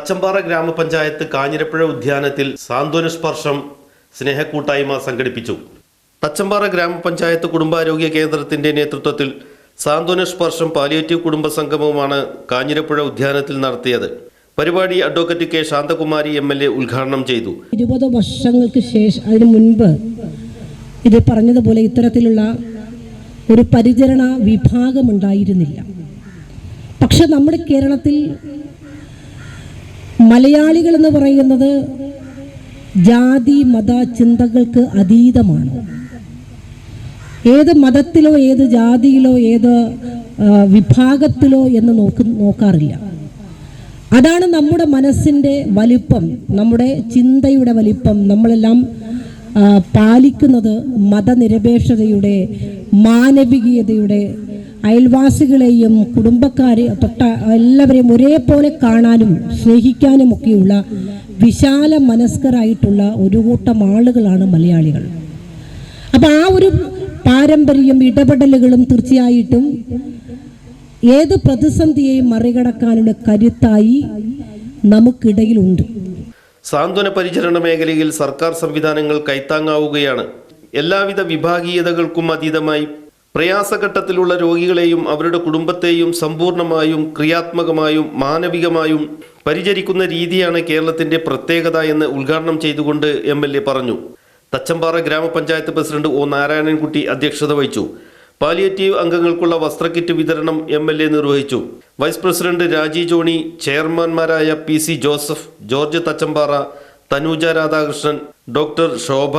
തച്ചമ്പാറ ഗ്രാമപഞ്ചായത്ത് കാഞ്ഞിരപ്പുഴ ഉദ്യാനത്തിൽ സാന്ത്വന സ്പർശം സ്നേഹക്കൂട്ടായ്മ സംഘടിപ്പിച്ചു. തച്ചമ്പാറ ഗ്രാമപഞ്ചായത്ത് കുടുംബാരോഗ്യ കേന്ദ്രത്തിന്റെ നേതൃത്വത്തിൽ സാന്ത്വന സ്പർശം പാലിയേറ്റീവ് കുടുംബ സംഗമമാണ് കാഞ്ഞിരപ്പുഴ ഉദ്യാനത്തിൽ നടത്തിയത്. പരിപാടി അഡ്വക്കേറ്റ് കെ ശാന്തകുമാരി MLA ഉദ്ഘാടനം ചെയ്തു. 20 വർഷങ്ങൾക്ക് ശേഷം അതിനു മുൻപ് ഇത് പറഞ്ഞതുപോലെ ഇത്തരത്തിലുള്ള ഒരു പരിചരണ വിഭാഗം ഉണ്ടായിരുന്നില്ല. പക്ഷെ നമ്മുടെ കേരളത്തിൽ മലയാളികൾ എന്ന് പറയുന്നത് ജാതി മത ചിന്തകൾക്ക് അതീതമാണ്. ഏത് മതത്തിലോ ഏത് ജാതിയിലോ ഏത് വിഭാഗത്തിലോ എന്ന് നോക്കാറില്ല. അതാണ് നമ്മുടെ മനസ്സിൻ്റെ വലിപ്പം, നമ്മുടെ ചിന്തയുടെ വലിപ്പം. നമ്മളെല്ലാം പാലിക്കുന്നത് മതനിരപേക്ഷതയുടെ, മാനവികതയുടെ, അയൽവാസികളെയും കുടുംബക്കാരെ തൊട്ട എല്ലാവരെയും ഒരേപോലെ കാണാനും സ്നേഹിക്കാനും ഒക്കെയുള്ള വിശാല മനസ്കരായിട്ടുള്ള ഒരു കൂട്ടം ആളുകളാണ് മലയാളികൾ. അപ്പം ആ ഒരു പാരമ്പര്യം ഇടപെടലുകളും തീർച്ചയായിട്ടും ഏത് പ്രതിസന്ധിയെയും മറികടക്കാനുള്ള കരുത്തായി നമുക്കിടയിലുണ്ട്. സാന്ത്വന പരിചരണ മേഖലയിൽ സർക്കാർ സംവിധാനങ്ങൾ കൈത്താങ്ങാവുകയാണ്. എല്ലാവിധ വിഭാഗീയതകൾക്കും അതീതമായി പ്രയാസഘട്ടത്തിലുള്ള രോഗികളെയും അവരുടെ കുടുംബത്തെയും സമ്പൂർണമായും ക്രിയാത്മകമായും മാനവികമായും പരിചരിക്കുന്ന രീതിയാണ് കേരളത്തിന്റെ പ്രത്യേകത എന്ന് ഉദ്ഘാടനം ചെയ്തുകൊണ്ട് MLA പറഞ്ഞു. തച്ചമ്പാറ ഗ്രാമപഞ്ചായത്ത് പ്രസിഡന്റ് O. നാരായണൻകുട്ടി അധ്യക്ഷത വഹിച്ചു. പാലിയേറ്റീവ് അംഗങ്ങൾക്കുള്ള വസ്ത്രക്കിറ്റ് വിതരണം MLA നിർവഹിച്ചു. വൈസ് പ്രസിഡന്റ് രാജി ജോണി, ചെയർമാൻമാരായ PC Joseph, George Thachampara, Thanuja Radhakrishnan, doctor Shobha,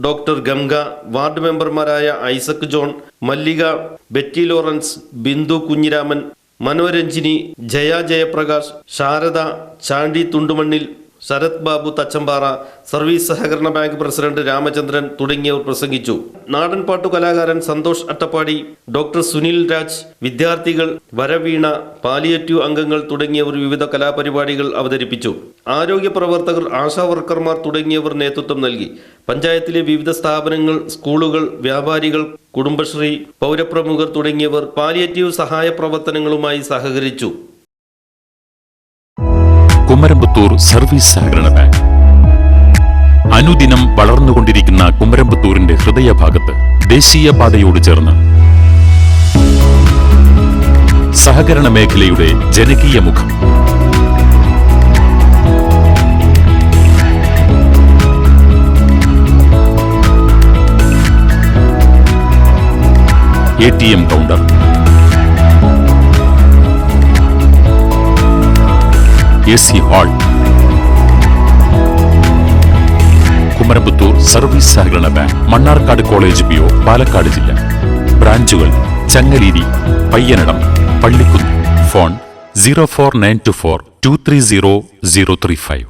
doctor Ganga, ward മെമ്പർമാരായ Isaac John, Mallika, Betty Lawrence, Bindu Kunhiraman, Manoranjini, Jaya Jayaprakash, Sharada, Chandy Thundumannil, Sarath Babu Thachampara, service സഹകരണ ബാങ്ക് പ്രസിഡന്റ് രാമചന്ദ്രൻ തുടങ്ങിയവർ പ്രസംഗിച്ചു. നാടൻപാട്ടു കലാകാരൻ സന്തോഷ് അട്ടപ്പാടി, ഡോക്ടർ സുനിൽ രാജ്, വിദ്യാർത്ഥികൾ, വരവീണ, പാലിയേറ്റീവ് അംഗങ്ങൾ തുടങ്ങിയവർ വിവിധ കലാപരിപാടികൾ അവതരിപ്പിച്ചു. ആരോഗ്യ പ്രവർത്തകർ, ആശാവർക്കർമാർ തുടങ്ങിയവർ നേതൃത്വം നൽകി. പഞ്ചായത്തിലെ വിവിധ സ്ഥാപനങ്ങൾ, സ്കൂളുകൾ, വ്യാപാരികൾ, കുടുംബശ്രീ, പൗരപ്രമുഖർ തുടങ്ങിയവർ പാലിയേറ്റീവ് സഹായ പ്രവർത്തനങ്ങളുമായി സഹകരിച്ചു. കുമരമ്പത്തൂർ സർവീസ് സഹകരണ ബാങ്ക് അനുദിനം വളർന്നുകൊണ്ടിരിക്കുന്ന കുമരമ്പത്തൂരിന്റെ ഹൃദയഭാഗത്ത് ദേശീയപാതയോട് ചേർന്ന് സഹകരണ മേഖലയുടെ ജനകീയ മുഖം. ATM counter, AC hall. Kumarampathur service സഹകരണ bank, Mannarkkad college PO, Palakkad ജില്ല. ബ്രാഞ്ചുകൾ ചങ്ങലേരി, പയ്യനടം, പള്ളിക്കുന്ന്. ഫോൺ 04924 230 035.